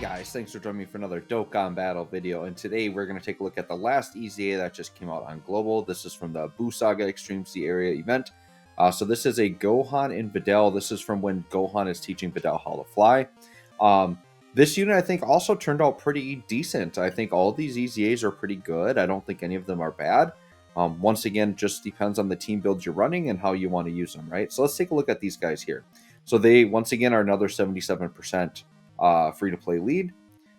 guys, thanks for joining me for another Dokkan Battle video, and today we're going to take a look at the last EZA that just came out on Global. This is from the Buu Saga Extreme Sea Area event. So this is a Gohan and Videl. This is from when Gohan is teaching Videl how to fly. This unit, I think, also turned out pretty decent. I think all these EZAs are pretty good. I don't think any of them are bad. Once again, just depends on the team builds you're running and how you want to use them, right? So let's take a look at these guys here. So they, once again, are another 77% free-to-play lead.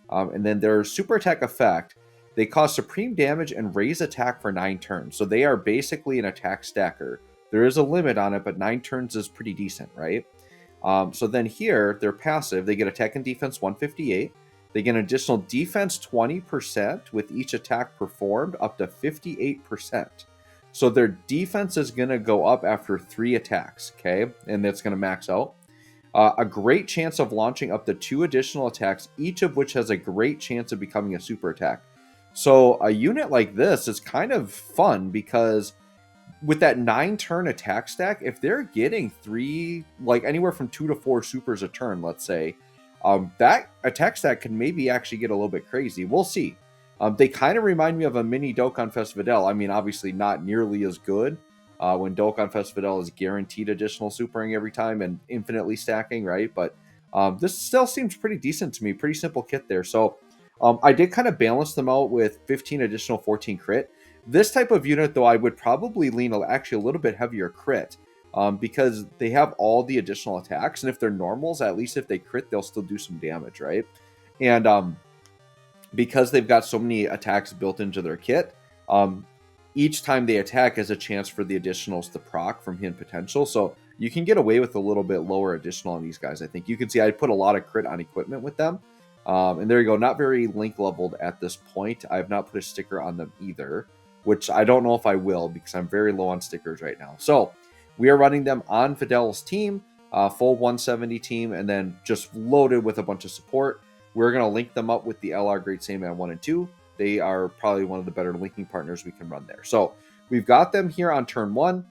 And then their super attack effect, they cause supreme damage and raise attack for 9 turns. So they are basically an attack stacker. There is a limit on it, but 9 turns is pretty decent, right? So then here, they're passive. They get attack and defense 158. They get an additional defense 20% with each attack performed, up to 58%. So their defense is going to go up after 3 attacks, okay? And that's going to max out. A great chance of launching up to 2 additional attacks, each of which has a great chance of becoming a super attack. So a unit like this is kind of fun because with that 9-turn attack stack, if they're getting 3, like anywhere from 2 to 4 supers a turn, let's say, that attack stack can maybe actually get a little bit crazy. We'll see. They kind of remind me of a mini Dokkan Fest Videl. I mean, obviously not nearly as good. When Dokkan Fest Videl is guaranteed additional supering every time and infinitely stacking, right? But this still seems pretty decent to me. Pretty simple kit there. So I did kind of balance them out with 15 additional 14 crit. This type of unit, though, I would probably lean actually a little bit heavier crit because they have all the additional attacks. And if they're normals, at least if they crit, they'll still do some damage, right? And because they've got so many attacks built into their kit, each time they attack is a chance for the additionals to proc from hidden potential. So you can get away with a little bit lower additional on these guys. I think you can see I put a lot of crit on equipment with them. And there you go. Not very link leveled at this point. I have not put a sticker on them either, which I don't know if I will because I'm very low on stickers right now. So we are running them on Videl's team, full 170 team, and then just loaded with a bunch of support. We're going to link them up with the LR Great Saiyaman 1 and 2. They are probably one of the better linking partners we can run there. So we've got them here on turn 1.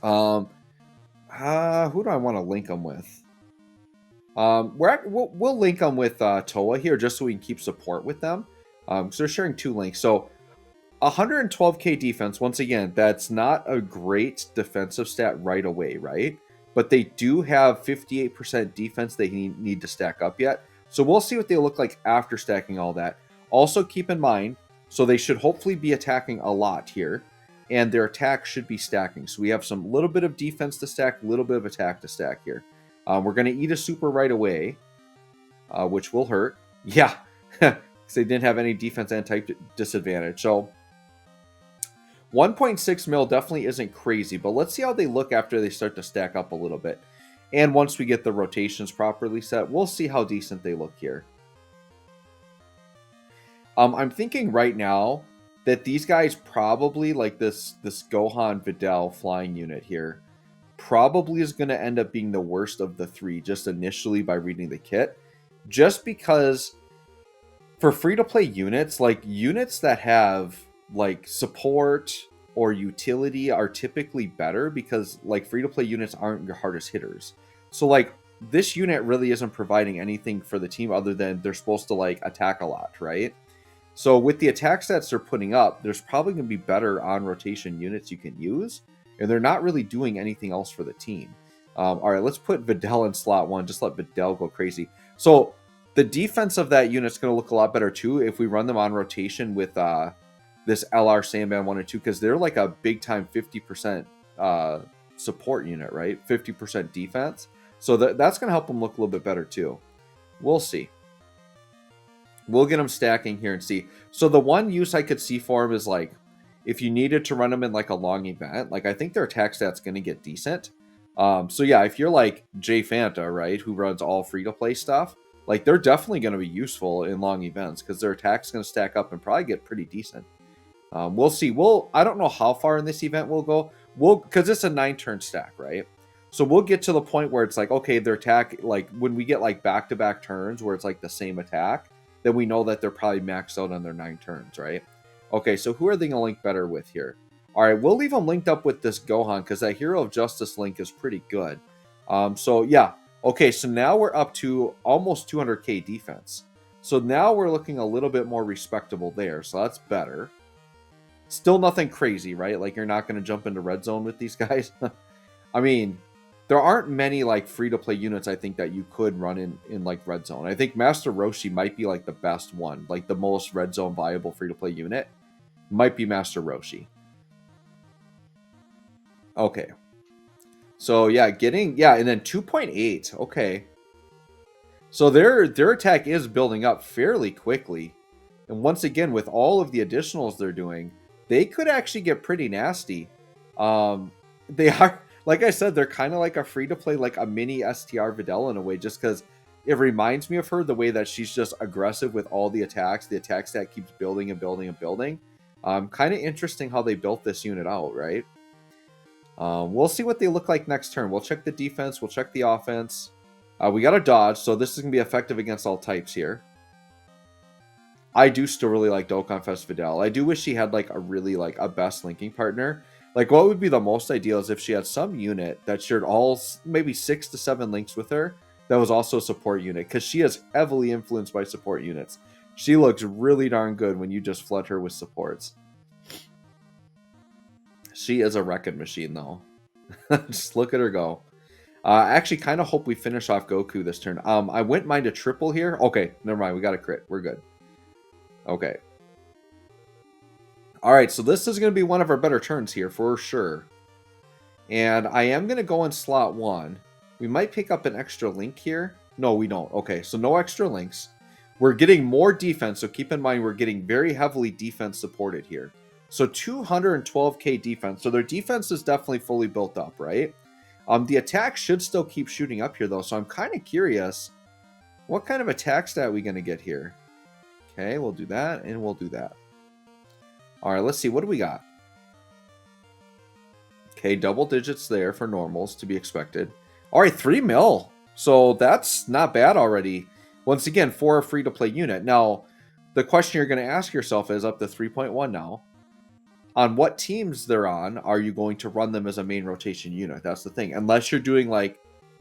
Who do I want to link them with? We'll link them with Toa here just so we can keep support with them. So they're sharing 2 links. So 112k defense, once again, that's not a great defensive stat right away, right? But they do have 58% defense they need to stack up yet. So we'll see what they look like after stacking all that. Also keep in mind, so they should hopefully be attacking a lot here, and their attack should be stacking. So we have some little bit of defense to stack, little bit of attack to stack here. We're going to eat a super right away, which will hurt. Yeah, because they didn't have any defense and type disadvantage. So 1.6 mil definitely isn't crazy, but let's see how they look after they start to stack up a little bit. And once we get the rotations properly set, we'll see how decent they look here. I'm thinking right now that these guys probably, like this Gohan Videl flying unit here, probably is going to end up being the worst of the 3 just initially by reading the kit. Just because for free-to-play units, like units that have like support or utility are typically better because like free-to-play units aren't your hardest hitters. So like this unit really isn't providing anything for the team other than they're supposed to like attack a lot, right? So with the attack stats they're putting up, there's probably going to be better on rotation units you can use, and they're not really doing anything else for the team. All right, let's put Videl in slot 1. Just let Videl go crazy. So the defense of that unit's going to look a lot better too if we run them on rotation with this LR Saiyaman 1 and 2, because they're like a big time 50% support unit, right? 50% defense. So that's going to help them look a little bit better too. We'll see. We'll get them stacking here and see. So the one use I could see for them is like, if you needed to run them in like a long event, like I think their attack stat's going to get decent. So yeah, if you're like Jay Fanta, right, who runs all free-to-play stuff, like they're definitely going to be useful in long events because their attack's going to stack up and probably get pretty decent. We'll see. I don't know how far in this event we'll go. Because it's a 9-turn stack, right? So we'll get to the point where it's like, okay, their attack, like when we get like back-to-back turns where it's like the same attack, then we know that they're probably maxed out on their 9 turns, right? Okay, so who are they going to link better with here? All right, we'll leave them linked up with this Gohan because that Hero of Justice link is pretty good. So yeah, Okay, so now we're up to almost 200k defense. So now we're looking a little bit more respectable there. So that's better. Still nothing crazy, right? Like, you're not going to jump into red zone with these guys. I mean, there aren't many like free-to-play units I think that you could run in like red zone. I think Master Roshi might be like the best one, like the most red zone viable free-to-play unit might be Master Roshi. Okay. So yeah, and then 2.8. Okay. So their attack is building up fairly quickly. And once again, with all of the additionals they're doing, they could actually get pretty nasty. They are, like I said, they're kind of like a free-to-play, like a mini STR Videl in a way, just because it reminds me of her, the way that she's just aggressive with all the attacks. The attack stat keeps building and building and building. Kind of interesting how they built this unit out, right? We'll see what they look like next turn. We'll check the defense. We'll check the offense. We got a dodge, so this is going to be effective against all types here. I do still really like Dokkan Fest Videl. I do wish she had like a really like a best linking partner. Like, what would be the most ideal is if she had some unit that shared all maybe 6 to 7 links with her that was also a support unit, because she is heavily influenced by support units. She looks really darn good when you just flood her with supports. She is a wrecking machine, though. Just look at her go. I actually kind of hope we finish off Goku this turn. I wouldn't mind a triple here. Okay, never mind. We got a crit. We're good. Okay. All right, so this is going to be one of our better turns here for sure. And I am going to go in slot 1. We might pick up an extra link here. No, we don't. Okay, so no extra links. We're getting more defense, so keep in mind we're getting very heavily defense supported here. So 212k defense. So their defense is definitely fully built up, right? The attack should still keep shooting up here, though, so I'm kind of curious. What kind of attack stat are we going to get here? Okay, we'll do that, and we'll do that. All right, let's see. What do we got? Okay, double digits there for normals to be expected. All right, 3 mil. So that's not bad already. Once again, for a free-to-play unit. Now, the question you're going to ask yourself is up to 3.1 now. On what teams they're on, are you going to run them as a main rotation unit? That's the thing. Unless you're doing like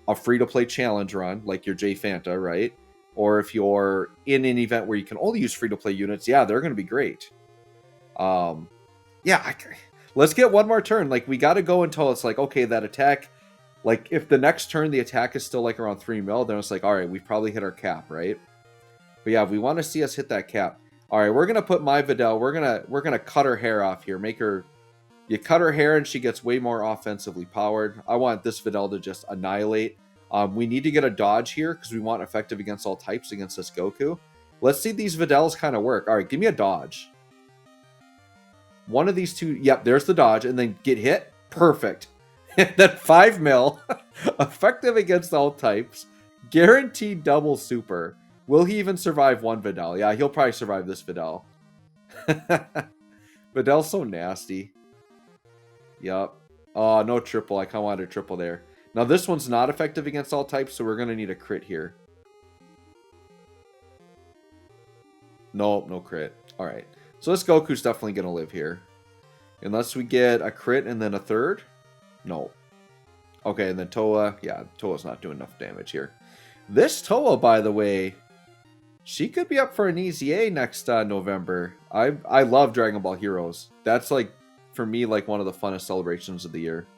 a free-to-play challenge run, like your J Fanta, right? Or if you're in an event where you can only use free-to-play units, yeah, they're going to be great. Yeah, let's get one more turn. Like, we got to go until it's like, okay, that attack, like, if the next turn the attack is still like around 3 mil, then it's like, all right, we've probably hit our cap, right? But yeah, we want to see us hit that cap. All right, we're gonna put my Videl. We're gonna cut her hair off here. Make her, you cut her hair and she gets way more offensively powered. I want this Videl to just annihilate. We need to get a dodge here because we want effective against all types against this Goku. Let's see these Videls kind of work. All right, give me a dodge. One of these two. Yep, there's the dodge, and then get hit. Perfect. And then 5 mil, effective against all types, guaranteed double super. Will he even survive one Videl? Yeah, he'll probably survive this Videl. Videl's so nasty. Yep. Oh, no triple. I kind of wanted a triple there. Now, this one's not effective against all types, so we're going to need a crit here. Nope, no crit. All right. So this Goku's definitely going to live here. Unless we get a crit and then a third. No. Okay, and then Toa. Yeah, Toa's not doing enough damage here. This Toa, by the way, she could be up for an easy A next November. I love Dragon Ball Heroes. That's, like, for me, like, one of the funnest celebrations of the year.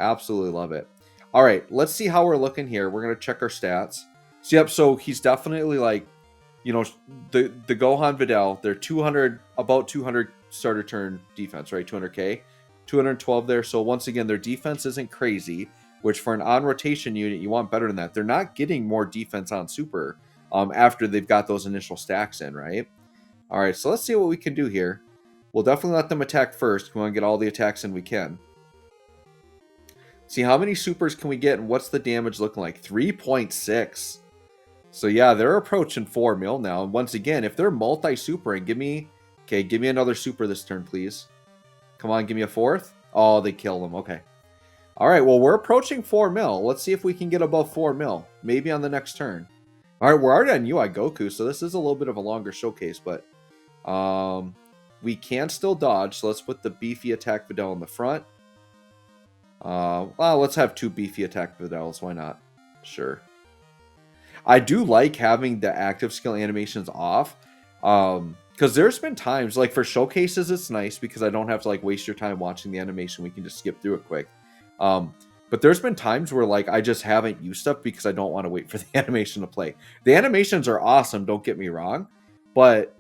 Absolutely love it. All right, let's see how we're looking here. We're going to check our stats. So, yep, so he's definitely, like, you know, the Gohan Videl, they're 200, about 200 starter turn defense, right? 200k. 212 there. So, once again, their defense isn't crazy, which for an on-rotation unit, you want better than that. They're not getting more defense on Super after they've got those initial stacks in, right? All right, so let's see what we can do here. We'll definitely let them attack first. We want to get all the attacks in we can. See, how many supers can we get, and what's the damage looking like? 3.6. So, yeah, they're approaching 4 mil now. And once again, if they're multi-supering, give me another super this turn, please. Come on, give me a fourth. Oh, they kill them. Okay. All right, well, we're approaching 4 mil. Let's see if we can get above 4 mil. Maybe on the next turn. All right, we're already on UI Goku, so this is a little bit of a longer showcase, but we can still dodge, so let's put the beefy attack Videl in the front. Well, let's have 2 beefy attack Videls, why not? Sure. I do like having the active skill animations off. Because there's been times, like for showcases, it's nice because I don't have to like waste your time watching the animation. We can just skip through it quick. Um, but there's been times where like I just haven't used stuff because I don't want to wait for the animation to play. The animations are awesome, don't get me wrong, but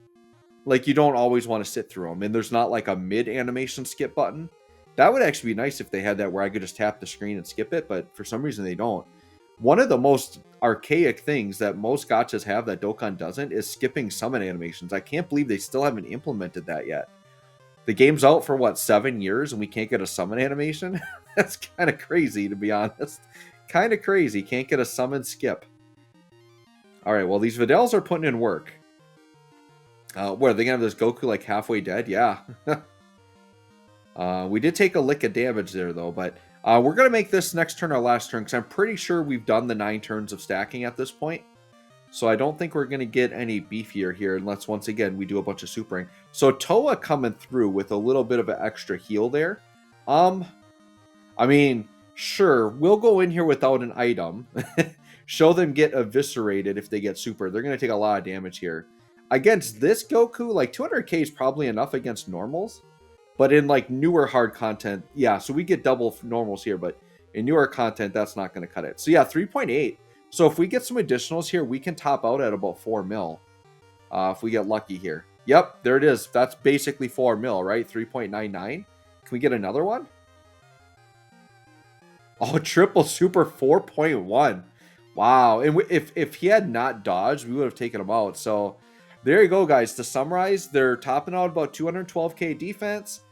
like you don't always want to sit through them. And there's not like a mid animation skip button. That would actually be nice if they had that where I could just tap the screen and skip it, but for some reason they don't. One of the most archaic things that most gachas have that Dokkan doesn't is skipping summon animations. I can't believe they still haven't implemented that yet. The game's out for what, 7 years and we can't get a summon animation? That's kind of crazy, to be honest. Kind of crazy. Can't get a summon skip. All right, well, these Videls are putting in work. What, are they going to have this Goku like halfway dead? Yeah. We did take a lick of damage there, though, but we're going to make this next turn our last turn because I'm pretty sure we've done the 9 turns of stacking at this point. So I don't think we're going to get any beefier here unless, once again, we do a bunch of supering. So Toa coming through with a little bit of an extra heal there. I mean, sure, we'll go in here without an item. Show them get eviscerated if they get super. They're going to take a lot of damage here. Against this Goku, like 200k is probably enough against normals. But in like newer hard content, yeah, so we get double normals here, but in newer content, that's not going to cut it. So yeah, 3.8. So if we get some additionals here, we can top out at about 4 mil. If we get lucky here. Yep, there it is. That's basically 4 mil, right? 3.99. Can we get another one? Oh, triple super 4.1. Wow. And if he had not dodged, we would have taken him out. So there you go, guys. To summarize, they're topping out about 212k defense.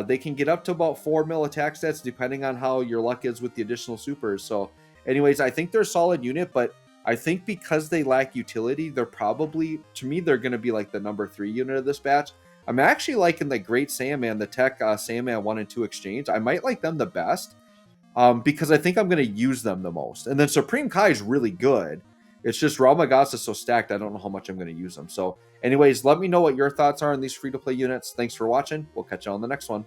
They can get up to about 4 mil attack stats depending on how your luck is with the additional supers. So anyways, I think they're a solid unit, but I think because they lack utility, they're probably, to me, they're going to be like the number 3 unit of this batch. I'm actually liking the Great Saiyaman, the Tech Saiyaman 1 and 2 exchange. I might like them the best because I think I'm going to use them the most. And then Supreme Kai is really good. It's just Ramagasa is so stacked, I don't know how much I'm going to use them. So anyways, let me know what your thoughts are on these free-to-play units. Thanks for watching. We'll catch you on the next one.